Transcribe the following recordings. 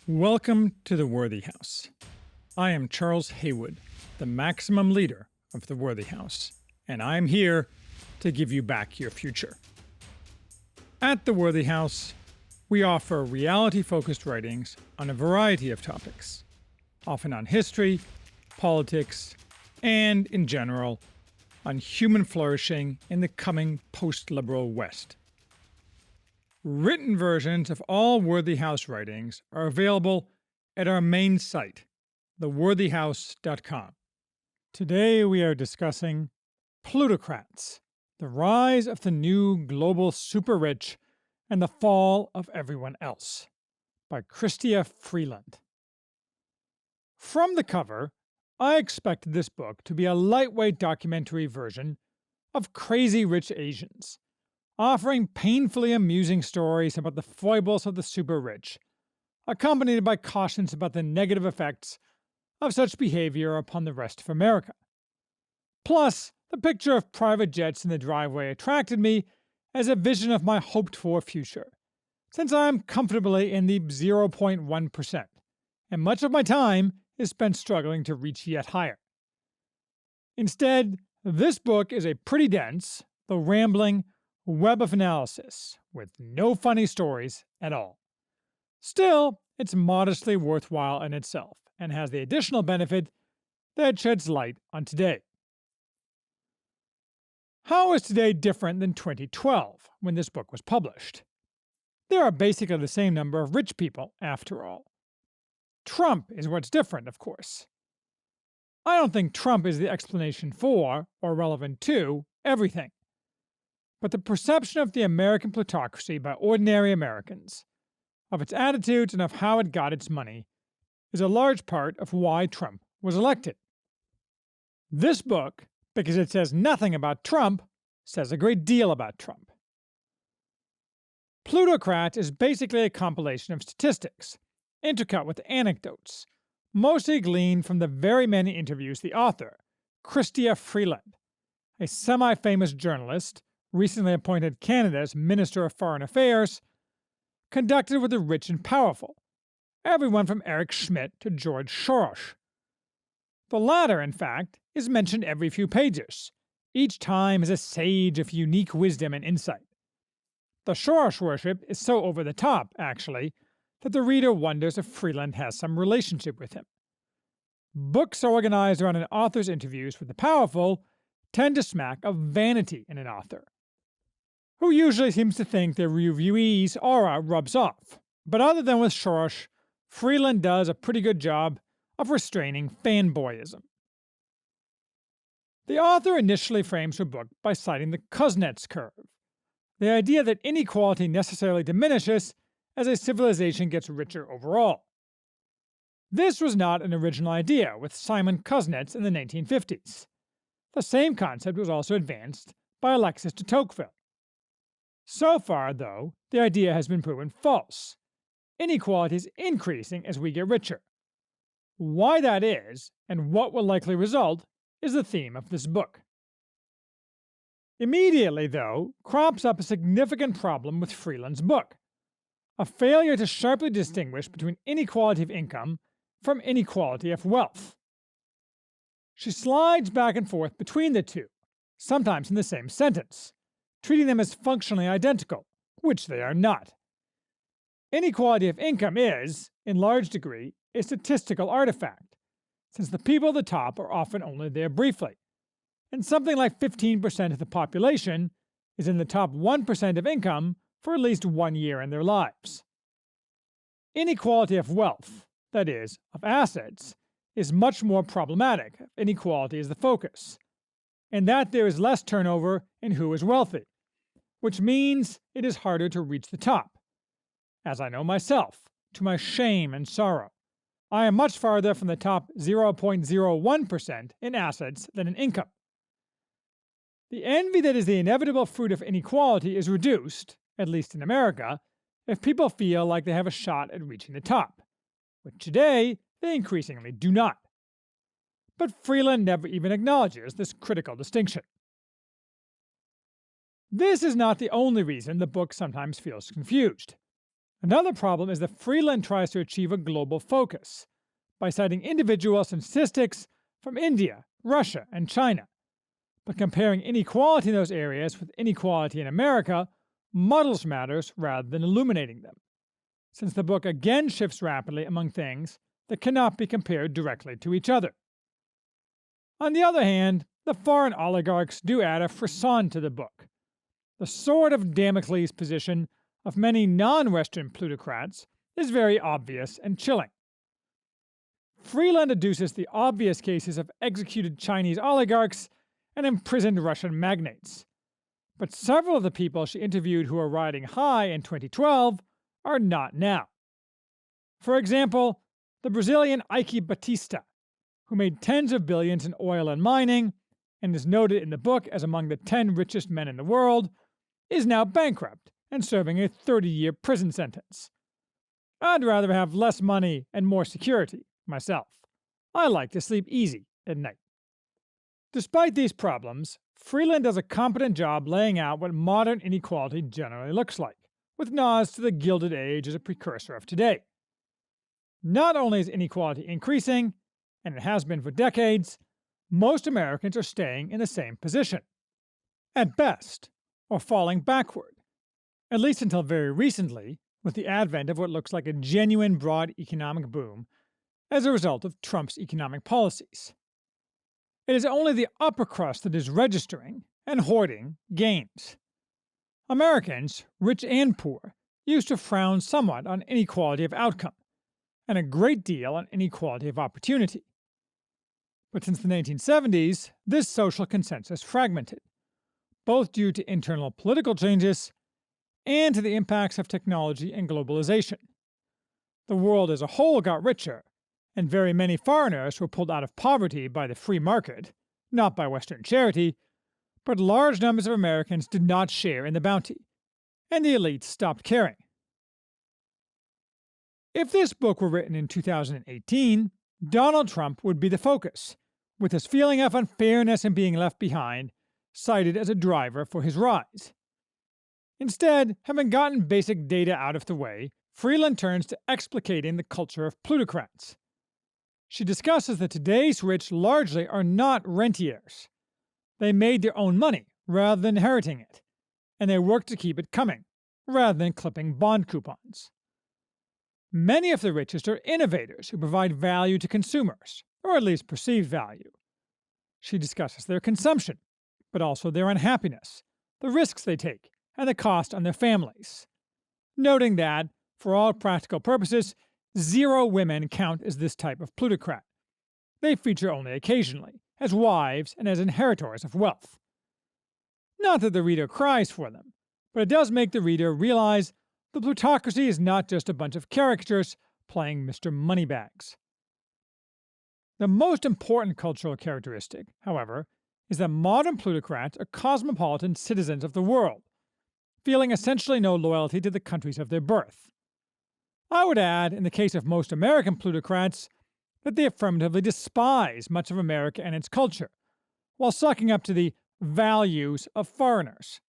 Welcome to the Worthy House. I am Charles Haywood, the maximum leader of the Worthy House, and I am here to give you back your future. At the Worthy House, we offer reality-focused writings on a variety of topics, often on history, politics, and, in general, on human flourishing in the coming post-liberal West. Written versions of all Worthy House writings are available at our main site, theworthyhouse.com. Today we are discussing Plutocrats, the rise of the new global super-rich and the fall of everyone else, by Chrystia Freeland. From the cover, I expected this book to be a lightweight documentary version of Crazy Rich Asians, offering painfully amusing stories about the foibles of the super-rich, accompanied by cautions about the negative effects of such behavior upon the rest of America. Plus, the picture of private jets in the driveway attracted me as a vision of my hoped-for future, since I am comfortably in the 0.1%, and much of my time is spent struggling to reach yet higher. Instead, this book is a pretty dense, though rambling, web of analysis with no funny stories at all. Still, it's modestly worthwhile in itself and has the additional benefit that it sheds light on today. How is today different than 2012, when this book was published? There are basically the same number of rich people, after all. Trump is what's different, of course. I don't think Trump is the explanation for, or relevant to, everything. But the perception of the American plutocracy by ordinary Americans, of its attitudes and of how it got its money, is a large part of why Trump was elected. This book, because it says nothing about Trump, says a great deal about Trump. Plutocrats is basically a compilation of statistics, intercut with anecdotes, mostly gleaned from the very many interviews the author, Chrystia Freeland, a semi-famous journalist recently appointed Canada's Minister of Foreign Affairs, conducted with the rich and powerful, everyone from Eric Schmidt to George Soros. The latter, in fact, is mentioned every few pages, each time as a sage of unique wisdom and insight. The Soros worship is so over the top, actually, that the reader wonders if Freeland has some relationship with him. Books organized around an author's interviews with the powerful tend to smack of vanity in an author, who usually seems to think their reviewee's aura rubs off. But other than with Soros, Freeland does a pretty good job of restraining fanboyism. The author initially frames her book by citing the Kuznets curve, the idea that inequality necessarily diminishes as a civilization gets richer overall. This was not an original idea with Simon Kuznets in the 1950s. The same concept was also advanced by Alexis de Tocqueville. So far, though, the idea has been proven false. Inequality is increasing as we get richer. Why that is, and what will likely result, is the theme of this book. Immediately, though, crops up a significant problem with Freeland's book: a failure to sharply distinguish between inequality of income from inequality of wealth. She slides back and forth between the two, sometimes in the same sentence, treating them as functionally identical, which they are not. Inequality of income is, in large degree, a statistical artifact, since the people at the top are often only there briefly, and something like 15% of the population is in the top 1% of income for at least 1 year in their lives. Inequality of wealth, that is, of assets, is much more problematic if inequality is the focus, and that there is less turnover in who is wealthy, which means it is harder to reach the top. As I know myself, to my shame and sorrow, I am much farther from the top 0.01% in assets than in income. The envy that is the inevitable fruit of inequality is reduced, at least in America, if people feel like they have a shot at reaching the top, which today they increasingly do not. But Freeland never even acknowledges this critical distinction. This is not the only reason the book sometimes feels confused. Another problem is that Freeland tries to achieve a global focus by citing individual statistics from India, Russia, and China. But comparing inequality in those areas with inequality in America muddles matters rather than illuminating them, since the book again shifts rapidly among things that cannot be compared directly to each other. On the other hand, the foreign oligarchs do add a frisson to the book. The sword of Damocles position of many non-Western plutocrats is very obvious and chilling. Freeland adduces the obvious cases of executed Chinese oligarchs and imprisoned Russian magnates, but several of the people she interviewed who were riding high in 2012 are not now. For example, the Brazilian Ike Batista, who made tens of billions in oil and mining and is noted in the book as among the 10 richest men in the world, is now bankrupt and serving a 30-year prison sentence. I'd rather have less money and more security, myself. I like to sleep easy at night. Despite these problems, Freeland does a competent job laying out what modern inequality generally looks like, with nods to the Gilded Age as a precursor of today. Not only is inequality increasing, and it has been for decades, most Americans are staying in the same position. At best, or falling backward, at least until very recently, with the advent of what looks like a genuine broad economic boom as a result of Trump's economic policies. It is only the upper crust that is registering and hoarding gains. Americans, rich and poor, used to frown somewhat on inequality of outcome, and a great deal on inequality of opportunity. But since the 1970s, this social consensus fragmented, both due to internal political changes and to the impacts of technology and globalization. The world as a whole got richer, and very many foreigners were pulled out of poverty by the free market, not by Western charity, but large numbers of Americans did not share in the bounty, and the elites stopped caring. If this book were written in 2018, Donald Trump would be the focus, with his feeling of unfairness and being left behind cited as a driver for his rise. Instead, having gotten basic data out of the way, Freeland turns to explicating the culture of plutocrats. She discusses that today's rich largely are not rentiers. They made their own money rather than inheriting it, and they work to keep it coming rather than clipping bond coupons. Many of the richest are innovators who provide value to consumers, or at least perceived value. She discusses their consumption, but also their unhappiness, the risks they take, and the cost on their families, noting that, for all practical purposes, 0 women count as this type of plutocrat. They feature only occasionally, as wives and as inheritors of wealth. Not that the reader cries for them, but it does make the reader realize the plutocracy is not just a bunch of caricatures playing Mr. Moneybags. The most important cultural characteristic, however, is that modern plutocrats are cosmopolitan citizens of the world, feeling essentially no loyalty to the countries of their birth. I would add, in the case of most American plutocrats, that they affirmatively despise much of America and its culture, while sucking up to the values of foreigners.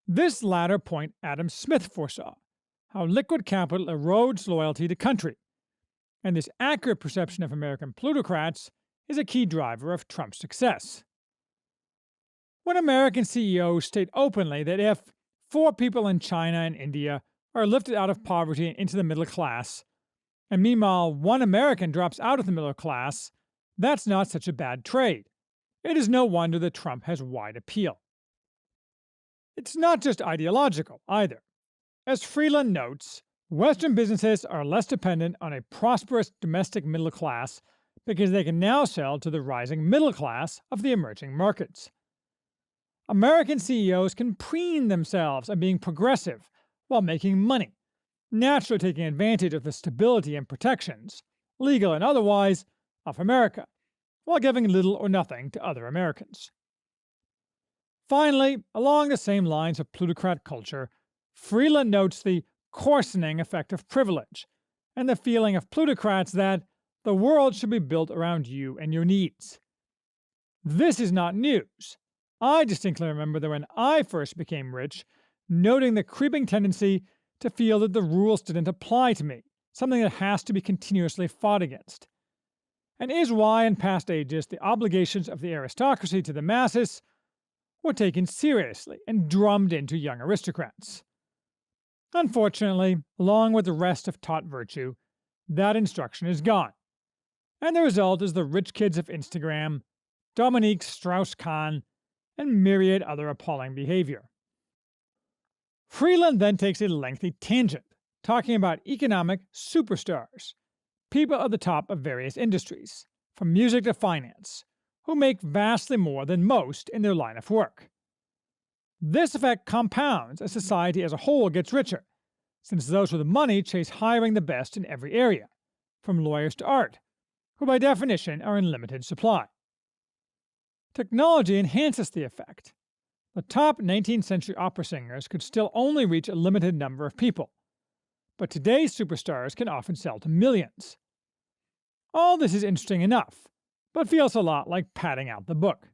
This latter point Adam Smith foresaw, how liquid capital erodes loyalty to country, and this accurate perception of American plutocrats is a key driver of Trump's success. When American CEOs state openly that if 4 people in China and India are lifted out of poverty and into the middle class, and meanwhile 1 American drops out of the middle class, that's not such a bad trade. It is no wonder that Trump has wide appeal. It's not just ideological, either. As Freeland notes, Western businesses are less dependent on a prosperous domestic middle class because they can now sell to the rising middle class of the emerging markets. American CEOs can preen themselves on being progressive while making money, naturally taking advantage of the stability and protections, legal and otherwise, of America, while giving little or nothing to other Americans. Finally, along the same lines of plutocrat culture, Freeland notes the coarsening effect of privilege and the feeling of plutocrats that the world should be built around you and your needs. This is not news. I distinctly remember that when I first became rich, noting the creeping tendency to feel that the rules didn't apply to me, something that has to be continuously fought against, and is why in past ages the obligations of the aristocracy to the masses were taken seriously and drummed into young aristocrats. Unfortunately, along with the rest of taught virtue, that instruction is gone, and the result is the rich kids of Instagram, Dominique Strauss-Kahn, and myriad other appalling behavior. Freeland then takes a lengthy tangent, talking about economic superstars, people at the top of various industries, from music to finance, who make vastly more than most in their line of work. This effect compounds as society as a whole gets richer, since those with the money chase hiring the best in every area, from lawyers to art, who by definition are in limited supply. Technology enhances the effect. The top 19th century opera singers could still only reach a limited number of people, but today's superstars can often sell to millions. All this is interesting enough, but feels a lot like padding out the book.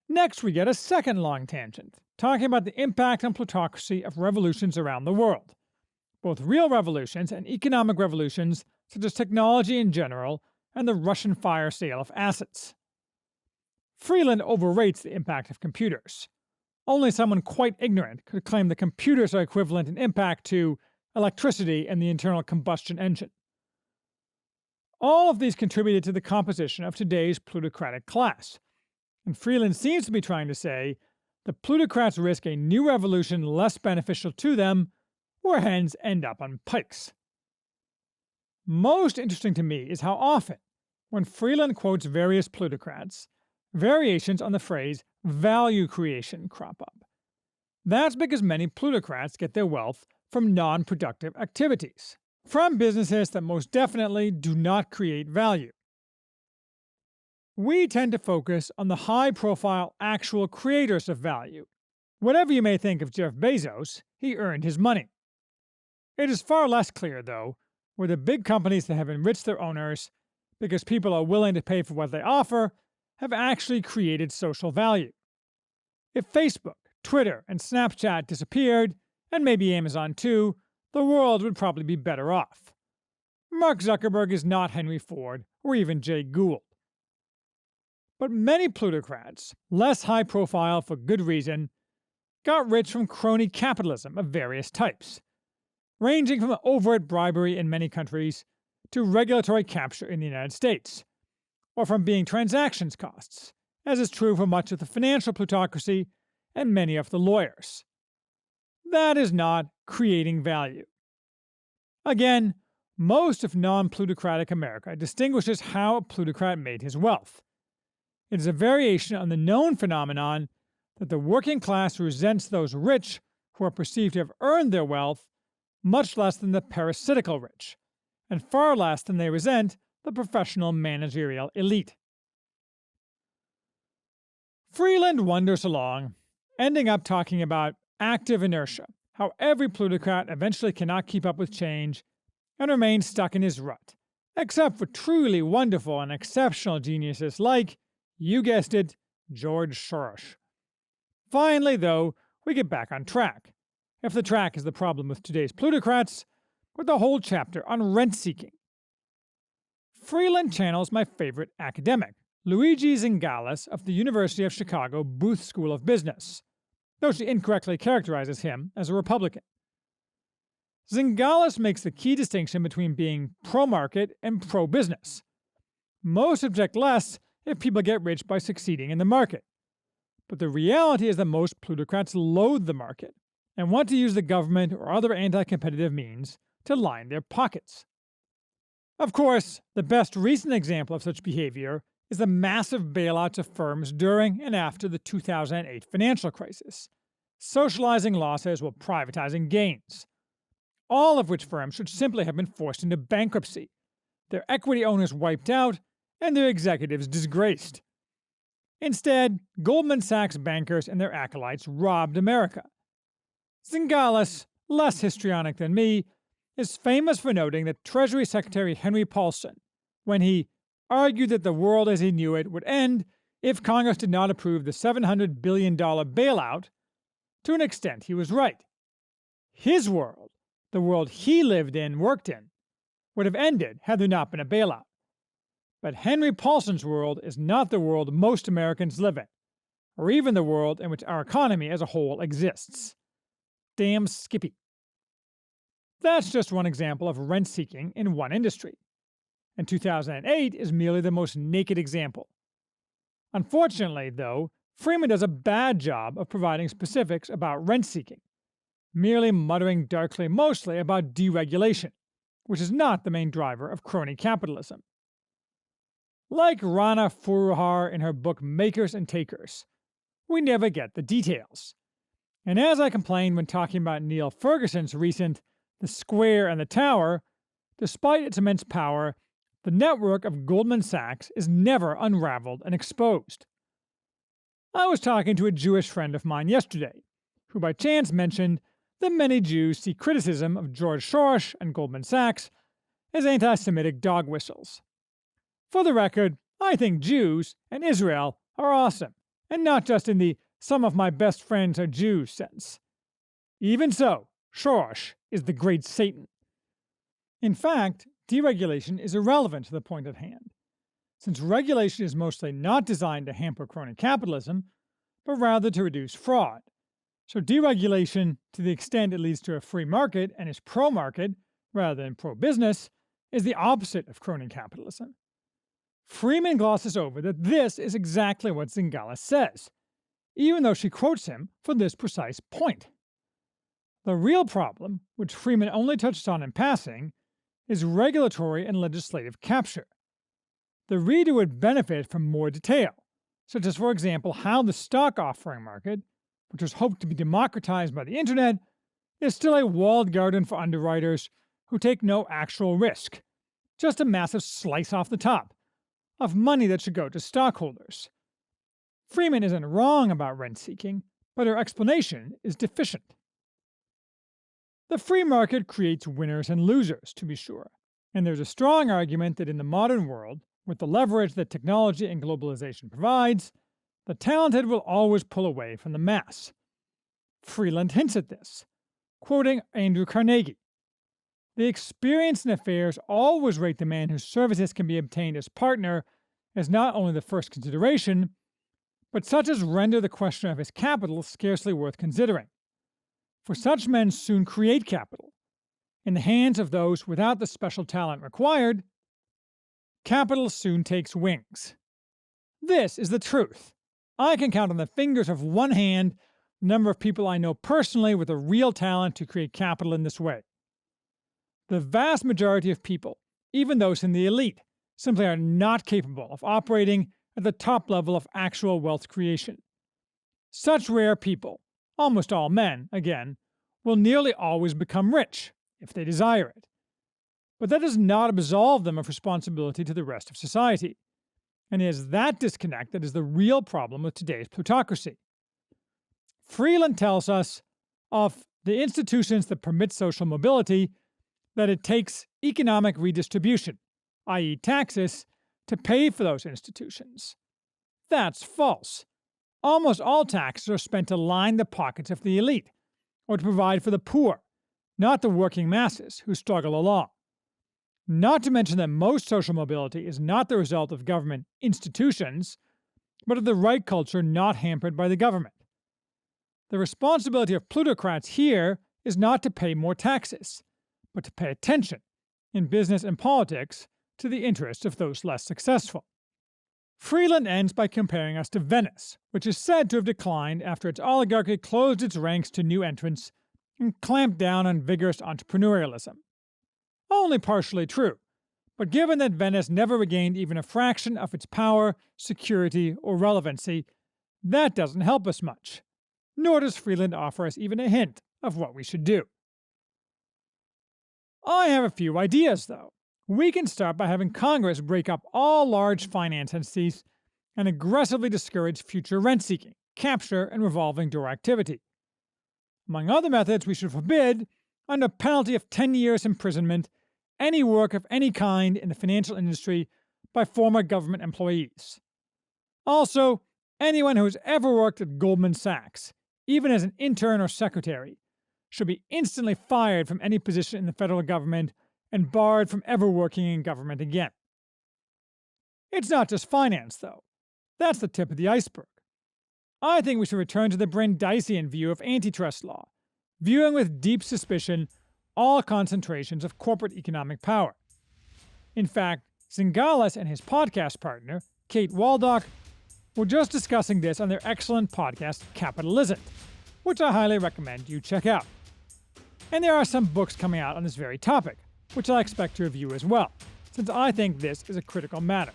Next, we get a second long tangent, talking about the impact on plutocracy of revolutions around the world, both real revolutions and economic revolutions such as technology in general and the Russian fire sale of assets. Freeland overrates the impact of computers. Only someone quite ignorant could claim that computers are equivalent in impact to electricity and the internal combustion engine. All of these contributed to the composition of today's plutocratic class, and Freeland seems to be trying to say the plutocrats risk a new revolution less beneficial to them, or hence end up on pikes. Most interesting to me is how often, when Freeland quotes various plutocrats, variations on the phrase value creation crop up. That's because many plutocrats get their wealth from non-productive activities, from businesses that most definitely do not create value. We tend to focus on the high-profile actual creators of value. Whatever you may think of Jeff Bezos, he earned his money. It is far less clear, though, where the big companies that have enriched their owners because people are willing to pay for what they offer have actually created social value. If Facebook, Twitter, and Snapchat disappeared, and maybe Amazon too, the world would probably be better off. Mark Zuckerberg is not Henry Ford or even Jay Gould. But many plutocrats, less high profile for good reason, got rich from crony capitalism of various types, ranging from overt bribery in many countries to regulatory capture in the United States, or from being transactions costs, as is true for much of the financial plutocracy and many of the lawyers. That is not creating value. Again, most of non-plutocratic America distinguishes how a plutocrat made his wealth. It is a variation on the known phenomenon that the working class resents those rich who are perceived to have earned their wealth much less than the parasitical rich, and far less than they resent the professional managerial elite. Freeland wanders along, ending up talking about active inertia, how every plutocrat eventually cannot keep up with change and remains stuck in his rut, except for truly wonderful and exceptional geniuses like, you guessed it, George Soros. Finally, though, we get back on track. If the track is the problem with today's plutocrats, with the whole chapter on rent-seeking. Freeland channels my favorite academic, Luigi Zingales of the University of Chicago Booth School of Business, though she incorrectly characterizes him as a Republican. Zingales makes the key distinction between being pro-market and pro-business. Most object less if people get rich by succeeding in the market. But the reality is that most plutocrats loathe the market and want to use the government or other anti-competitive means to line their pockets. Of course, the best recent example of such behavior is the massive bailouts of firms during and after the 2008 financial crisis, socializing losses while privatizing gains, all of which firms should simply have been forced into bankruptcy, their equity owners wiped out, and their executives disgraced. Instead, Goldman Sachs bankers and their acolytes robbed America. Zingales, less histrionic than me, is famous for noting that Treasury Secretary Henry Paulson, when he argued that the world as he knew it would end if Congress did not approve the $700 billion bailout, to an extent he was right. His world, the world he lived in, worked in, would have ended had there not been a bailout. But Henry Paulson's world is not the world most Americans live in, or even the world in which our economy as a whole exists. Damn Skippy. That's just one example of rent-seeking in one industry, and 2008 is merely the most naked example. Unfortunately, though, Freeland does a bad job of providing specifics about rent-seeking, merely muttering darkly mostly about deregulation, which is not the main driver of crony capitalism. Like Rana Foroohar in her book Makers and Takers, we never get the details. And as I complained when talking about Neil Ferguson's recent The Square and the Tower, despite its immense power, the network of Goldman Sachs is never unraveled and exposed. I was talking to a Jewish friend of mine yesterday, who by chance mentioned that many Jews see criticism of George Soros and Goldman Sachs as anti-Semitic dog whistles. For the record, I think Jews and Israel are awesome, and not just in the "some of my best friends are Jews" sense. Even so, Soros is the great Satan. In fact, deregulation is irrelevant to the point at hand, since regulation is mostly not designed to hamper crony capitalism, but rather to reduce fraud. So deregulation, to the extent it leads to a free market and is pro-market rather than pro-business, is the opposite of crony capitalism. Freeman glosses over that this is exactly what Zingala says, even though she quotes him for this precise point. The real problem, which Freeman only touched on in passing, is regulatory and legislative capture. The reader would benefit from more detail, such as, for example, how the stock offering market, which was hoped to be democratized by the internet, is still a walled garden for underwriters who take no actual risk, just a massive slice off the top of money that should go to stockholders. Freeman isn't wrong about rent-seeking, but her explanation is deficient. The free market creates winners and losers, to be sure, and there's a strong argument that in the modern world, with the leverage that technology and globalization provides, the talented will always pull away from the mass. Freeland hints at this, quoting Andrew Carnegie. The experienced in affairs always rate the man whose services can be obtained as partner as not only the first consideration, but such as render the question of his capital scarcely worth considering. For such men soon create capital. In the hands of those without the special talent required, capital soon takes wings. This is the truth. I can count on the fingers of one hand the number of people I know personally with a real talent to create capital in this way. The vast majority of people, even those in the elite, simply are not capable of operating at the top level of actual wealth creation. Such rare people, almost all men, again, will nearly always become rich, if they desire it. But that does not absolve them of responsibility to the rest of society, and it is that disconnect that is the real problem with today's plutocracy. Freeland tells us of the institutions that permit social mobility that it takes economic redistribution, i.e. taxes, to pay for those institutions. That's false. Almost all taxes are spent to line the pockets of the elite, or to provide for the poor, not the working masses who struggle along. Not to mention that most social mobility is not the result of government institutions, but of the right culture not hampered by the government. The responsibility of plutocrats here is not to pay more taxes, but to pay attention, in business and politics, to the interests of those less successful. Freeland ends by comparing us to Venice, which is said to have declined after its oligarchy closed its ranks to new entrants and clamped down on vigorous entrepreneurialism. Only partially true, but given that Venice never regained even a fraction of its power, security, or relevancy, that doesn't help us much. Nor does Freeland offer us even a hint of what we should do. I have a few ideas, though. We can start by having Congress break up all large finance entities and aggressively discourage future rent-seeking, capture, and revolving door activity. Among other methods, we should forbid, under penalty of 10 years imprisonment, any work of any kind in the financial industry by former government employees. Also, anyone who has ever worked at Goldman Sachs, even as an intern or secretary, should be instantly fired from any position in the federal government and barred from ever working in government again. It's not just finance, though. That's the tip of the iceberg. I think we should return to the Brandeisian view of antitrust law, viewing with deep suspicion all concentrations of corporate economic power. In fact, Zingalis and his podcast partner, Kate Waldock, were just discussing this on their excellent podcast Capitalism, which I highly recommend you check out. And there are some books coming out on this very topic, which I expect to review as well, since I think this is a critical matter.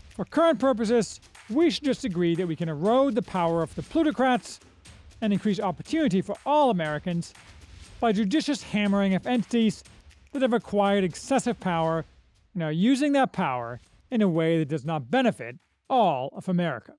For current purposes, we should just agree that we can erode the power of the plutocrats and increase opportunity for all Americans by judicious hammering of entities that have acquired excessive power and are using that power in a way that does not benefit all of America.